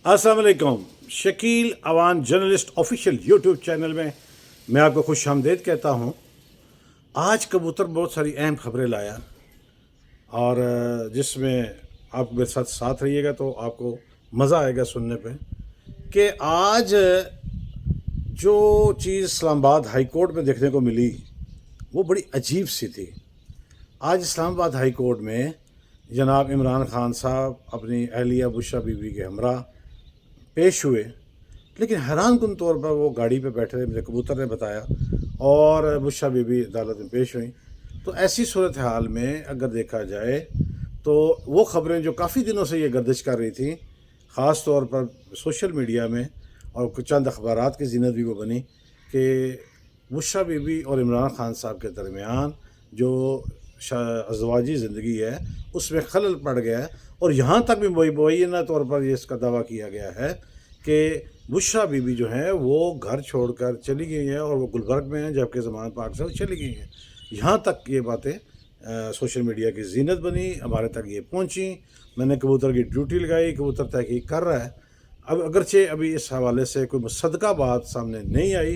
अस्सलाम वालेकुम। Shakeel Awan journalist official YouTube channel में मैं आपको खुश आमदेद कहता हूँ। आज कबूतर बहुत सारी अहम खबरें लाया और जिसमें आप मेरे साथ साथ रहिएगा तो आपको मज़ा आएगा सुनने पे कि आज जो चीज़ इस्लामाबाद हाई कोर्ट में देखने को मिली वो बड़ी अजीब सी थी। आज इस्लामाबाद हाई कोर्ट में जनाब इमरान खान साहब अपनी अहलिया बुशरा बीबी के हमरा पेश हुए, लेकिन हैरान कुन तौर पर वो गाड़ी पे बैठे रहे, मुझे कबूतर ने बताया, और बुशरा बीबी अदालत में पेश हुई। तो ऐसी सूरत हाल में अगर देखा जाए तो वो ख़बरें जो काफ़ी दिनों से ये गर्दिश कर रही थी, ख़ास तौर पर सोशल मीडिया में और कुछ चंद अखबारात की ज़ीनत भी वो बनी कि बुशरा बीबी और इमरान खान साहब के दरमियान जो अज़वाजी ज़िंदगी है उसमें खलल पड़ गया है। और यहाँ तक भी मुबैना तौर पर ये इसका दावा किया गया है कि बुशरा बीबी जो हैं वो घर छोड़कर चली गई हैं और वो गुलबर्ग में हैं, जबकि ज़मान पाक से वो चली गई हैं। यहाँ तक ये बातें सोशल मीडिया की ज़ीनत बनी, हमारे तक ये पहुँची। मैंने कबूतर की ड्यूटी लगाई, कबूतर तहकीक कर रहा है। अब अगरचे अभी इस हवाले से कोई मुसद्दका बात सामने नहीं आई,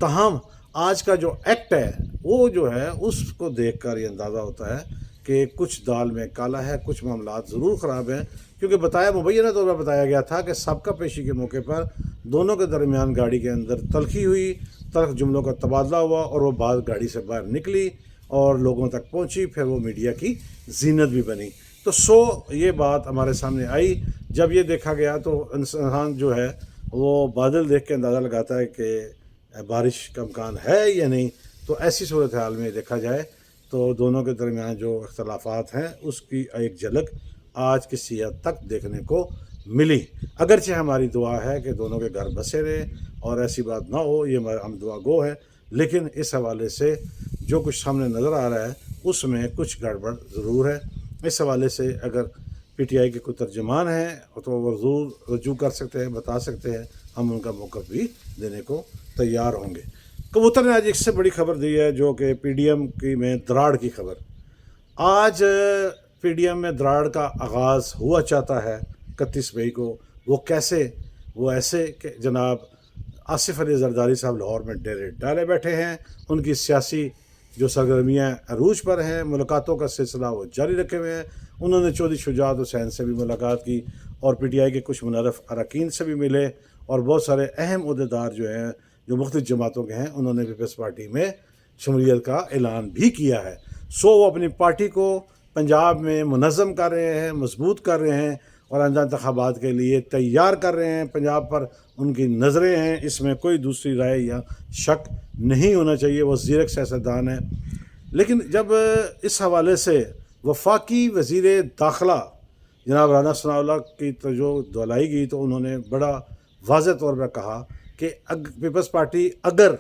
ताहम आज का जो एक्ट है वो जो है उसको देख कर ये अंदाज़ा होता है कि कुछ दाल में काला है, कुछ मामलात ज़रूर ख़राब हैं। क्योंकि बताया मुबैना तौर पर बताया गया था कि सबका पेशी के मौके पर दोनों के दरमियान गाड़ी के अंदर तलखी हुई, तल्ख जुमलों का तबादला हुआ और वो बात गाड़ी से बाहर निकली और लोगों तक पहुंची, फिर वो मीडिया की ज़ीनत भी बनी। तो ये बात हमारे सामने आई। जब ये देखा गया तो इंसान जो है वो बादल देख के अंदाज़ा लगाता है कि बारिश का इम्कान है या नहीं। तो ऐसी सूरत हाल में देखा जाए तो दोनों के दरमियान जो इख्तलाफात हैं उसकी एक झलक आज किसी हद तक देखने को मिली। अगरचे हमारी दुआ है कि दोनों के घर बसे रहें और ऐसी बात ना हो, ये हम दुआ गो है, लेकिन इस हवाले से जो कुछ सामने नज़र आ रहा है उसमें कुछ गड़बड़ ज़रूर है। इस हवाले से अगर PTI के कोई तर्जुमान हैं तो वो ज़रूर रजू कर सकते हैं, बता सकते हैं, हम उनका मौक़िफ़ भी देने को तैयार होंगे। कबूतर ने आज इससे बड़ी खबर दी है जो कि PDM की में दराड़ की खबर। आज PDM में दराड़ का आगाज़ हुआ चाहता है 31 मई को। वो कैसे? वो ऐसे कि जनाब आसिफ अली जरदारी साहब लाहौर में डेरे डाले बैठे हैं, उनकी सियासी जो सरगर्मियाँ अरूज पर हैं, मुलाकातों का सिलसिला वो जारी रखे हुए हैं। उन्होंने चौधरी शुजात हुसैन से भी मुलाकात की और PTI के कुछ मुनर्रफ अरकान से भी मिले और बहुत सारे अहम अहदेदार जो हैं जो मुख्तलिफ जमातों के हैं उन्होंने पीपल्स पार्टी में शमूलियत का ऐलान भी किया है। वो अपनी पार्टी को पंजाब में मुनज़्ज़म कर रहे हैं, मजबूत कर रहे हैं और आइंदा इंतखाबात के लिए तैयार कर रहे हैं। पंजाब पर उनकी नज़रें हैं, इसमें कोई दूसरी राय या शक नहीं होना चाहिए। वो ज़ीरक सियासतदान है। लेकिन जब इस हवाले से वफाकी वज़ीर दाखिला जनाब राना सनाउल्लाह की तो जो दुआई गई तो उन्होंने बड़ा वाज़ेह तौर पर कहा कि पीपल्स पार्टी अगर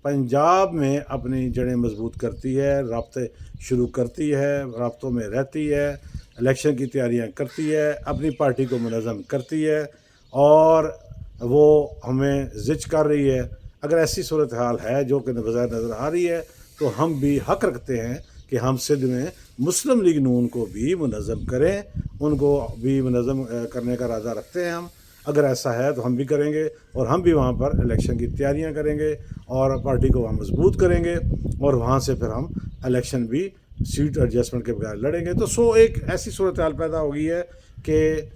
पंजाब में अपनी जड़ें मजबूत करती है, राब्ते शुरू करती है, राब्तों में रहती है, इलेक्शन की तैयारियां करती है, अपनी पार्टी को मुनज़्ज़म करती है और वो हमें ज़िच कर रही है, अगर ऐसी सूरत हाल है जो कि नज़र आ रही है तो हम भी हक़ रखते हैं कि हम सिंध में मुस्लिम लीग नून को भी मुनज़्ज़म करें, उनको भी मुनज़्ज़म करने का इरादा रखते हैं हम। अगर ऐसा है तो हम भी करेंगे और हम भी वहाँ पर इलेक्शन की तैयारियाँ करेंगे और पार्टी को वहाँ मजबूत करेंगे और वहाँ से फिर हम इलेक्शन भी सीट एडजस्टमेंट के बगैर लड़ेंगे। तो एक ऐसी सूरत हाल पैदा हो गई है कि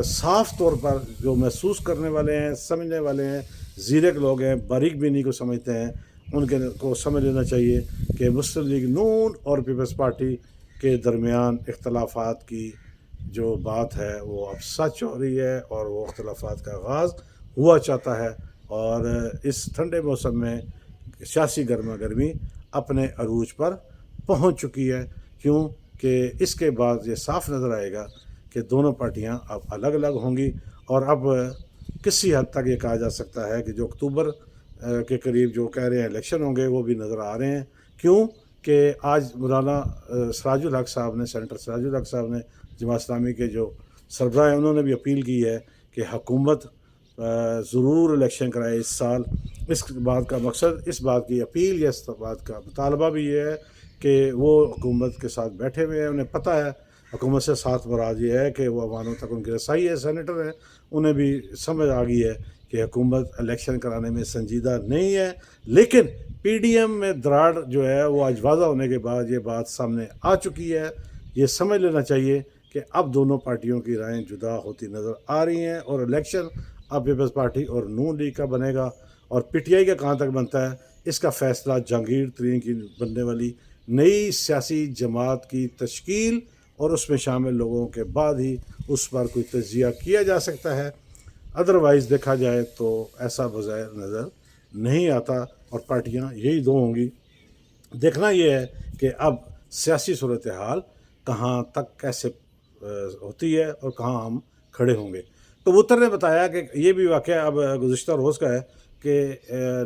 साफ़ तौर पर जो महसूस करने वाले हैं, समझने वाले हैं, ज़ीरक लोग हैं, बारीक बीनी को समझते हैं, उनके को समझ लेना चाहिए कि मुस्लिम लीग नून और पीपल्स पार्टी के दरमियान इख्तलाफात की जो बात है वो अब सच हो रही है और वो इख्तलाफात का आगाज़ हुआ चाहता है। और इस ठंडे मौसम में सियासी गर्मा गर्मी अपने अरूज पर पहुंच चुकी है, क्योंकि इसके बाद ये साफ़ नज़र आएगा कि दोनों पार्टियां अब अलग अलग होंगी और अब किसी हद तक ये कहा जा सकता है कि जो अक्टूबर के करीब जो कह रहे हैं इलेक्शन होंगे वो भी नज़र आ रहे हैं। क्यों कि आज मौलाना सिराजुल हक साहब ने, सेनेटर सिराजुल हक साहब ने, जमात इस्लामी के जो सरबराह हैं, उन्होंने भी अपील की है कि हुकूमत ज़रूर इलेक्शन कराए इस साल। इस बात का मकसद, इस बात की अपील या इस बात का मुतालबा भी ये है कि वो हुकूमत के साथ बैठे हुए हैं, उन्हें पता है حکومت سے ساتھ مراد یہ ہے کہ وہ عواموں تک ان کی رسائی ہے. سینیٹر ہیں, انہیں بھی سمجھ آ گئی ہے کہ حکومت الیکشن کرانے میں سنجیدہ نہیں ہے. لیکن پی ڈی ایم میں دراڑ جو ہے وہ آج واضح ہونے کے بعد یہ بات سامنے آ چکی ہے. یہ سمجھ لینا چاہیے کہ اب دونوں پارٹیوں کی رائیں جدا ہوتی نظر آ رہی ہیں, اور الیکشن اب پیپلز پارٹی اور نون لیگ کا بنے گا, اور پی ٹی آئی کا کہاں تک بنتا ہے اس کا فیصلہ جہانگیر ترین کی بننے والی نئی سیاسی جماعت کی تشکیل اور اس میں شامل لوگوں کے بعد ہی اس پر کوئی تجزیہ کیا جا سکتا ہے. ادروائز دیکھا جائے تو ایسا بظاہر نظر نہیں آتا, اور پارٹیاں یہی دو ہوں گی. دیکھنا یہ ہے کہ اب سیاسی صورتحال کہاں تک کیسے ہوتی ہے اور کہاں ہم کھڑے ہوں گے. کبوتر نے بتایا کہ یہ بھی واقعہ اب گزشتہ روز کا ہے کہ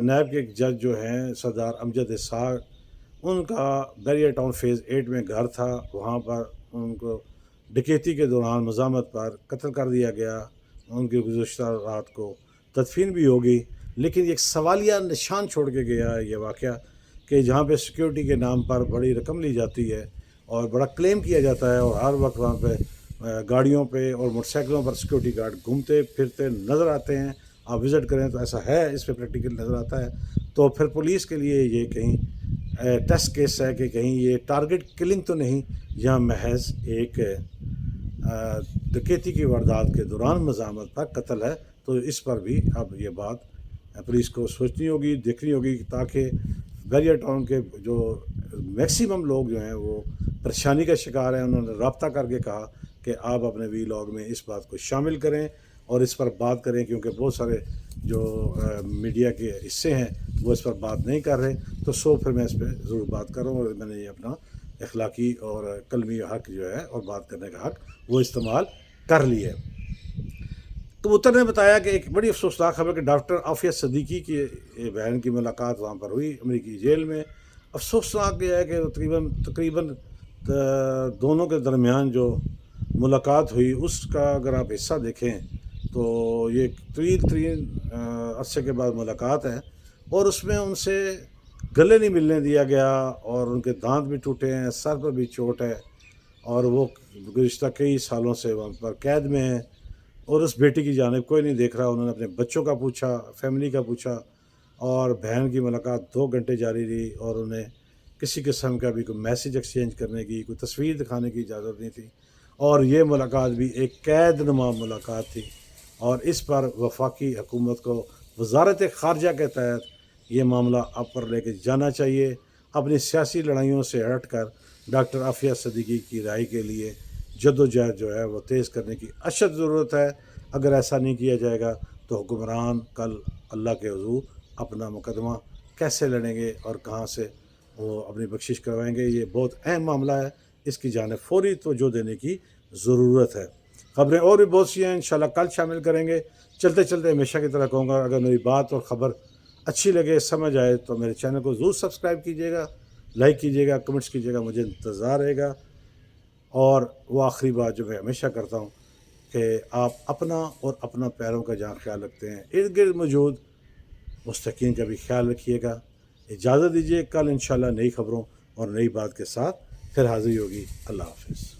نیب کے ایک جج جو ہیں سردار امجد اسحاق, ان کا بیریا ٹاؤن فیز 8 میں گھر تھا, وہاں پر ان کو ڈکیتی کے دوران مزاحمت پر قتل کر دیا گیا. ان کی گزشتہ رات کو تدفین بھی ہو گئی. لیکن ایک سوالیہ نشان چھوڑ کے گیا ہے یہ واقعہ کہ جہاں پہ سیکیورٹی کے نام پر بڑی رقم لی جاتی ہے اور بڑا کلیم کیا جاتا ہے, اور ہر وقت وہاں پہ گاڑیوں پہ اور موٹر سائیکلوں پر سیکیورٹی گارڈ گھومتے پھرتے نظر آتے ہیں. آپ وزٹ کریں تو ایسا ہے, اس پہ پریکٹیکل نظر آتا ہے. تو پھر پولیس کے لیے یہ کہیں ٹیسٹ کیس ہے کہ کہیں یہ ٹارگٹ کلنگ تو نہیں, یا محض ایک ڈکیتی کی واردات کے دوران مزاحمت پر قتل ہے. تو اس پر بھی اب یہ بات پولیس کو سوچنی ہوگی, دیکھنی ہوگی, تاکہ بیریا ٹاؤن کے جو میکسیمم لوگ جو ہیں وہ پریشانی کا شکار ہیں. انہوں نے رابطہ کر کے کہا کہ آپ اپنے وی لاگ میں اس بات کو شامل کریں اور اس پر بات کریں, کیونکہ بہت سارے جو میڈیا کے حصے ہیں وہ اس پر بات نہیں کر رہے. تو پھر میں اس پہ ضرور بات کر رہا ہوں, اور میں نے یہ اپنا اخلاقی اور قلمی حق جو ہے اور بات کرنے کا حق وہ استعمال کر لی ہے. کبوتر نے بتایا کہ ایک بڑی افسوسناک خبر کہ ڈاکٹر عافیہ صدیقی کی بہن کی ملاقات وہاں پر ہوئی امریکی جیل میں. افسوسناک یہ ہے کہ تقریباً دونوں کے درمیان جو ملاقات ہوئی اس کا اگر آپ حصہ دیکھیں تو یہ طویل ترین عرصے کے بعد ملاقات ہے, اور اس میں ان سے گلے نہیں ملنے دیا گیا, اور ان کے دانت بھی ٹوٹے ہیں, سر پر بھی چوٹ ہے, اور وہ گزشتہ کئی سالوں سے وہاں پر قید میں ہیں, اور اس بیٹی کی جانب کوئی نہیں دیکھ رہا. انہوں نے اپنے بچوں کا پوچھا, فیملی کا پوچھا, اور بہن کی ملاقات 2 گھنٹے جاری رہی, اور انہیں کسی قسم کا بھی کوئی میسیج ایکسچینج کرنے کی, کوئی تصویر دکھانے کی اجازت نہیں تھی. اور یہ ملاقات بھی ایک قید نما ملاقات تھی, اور اس پر وفاقی حکومت کو وزارت خارجہ کے تحت یہ معاملہ اب پر لے کے جانا چاہیے. اپنی سیاسی لڑائیوں سے ہٹ کر ڈاکٹر عافیہ صدیقی کی رہائی کے لیے جد و جہد جو ہے وہ تیز کرنے کی اشد ضرورت ہے. اگر ایسا نہیں کیا جائے گا تو حکمران کل اللہ کے حضور اپنا مقدمہ کیسے لڑیں گے اور کہاں سے وہ اپنی بخشش کروائیں گے. یہ بہت اہم معاملہ ہے, اس کی جانب فوری توجہ دینے کی ضرورت ہے. خبریں اور بھی بہت سی ہیں, انشاءاللہ کل شامل کریں گے. چلتے چلتے ہمیشہ کی طرح کہوں گا, اگر میری بات اور خبر اچھی لگے, سمجھ آئے, تو میرے چینل کو ضرور سبسکرائب کیجیے گا, لائک کیجیے گا, کمنٹس کیجیے گا, مجھے انتظار رہے گا. اور وہ آخری بات جو میں ہمیشہ کرتا ہوں کہ آپ اپنا اور اپنا پیروں کا جہاں خیال رکھتے ہیں, ارد گرد موجود مستحقین کا بھی خیال رکھیے گا. اجازت دیجیے, کل انشاءاللہ نئی خبروں اور نئی بات کے ساتھ پھر حاضری ہوگی. اللہ حافظ.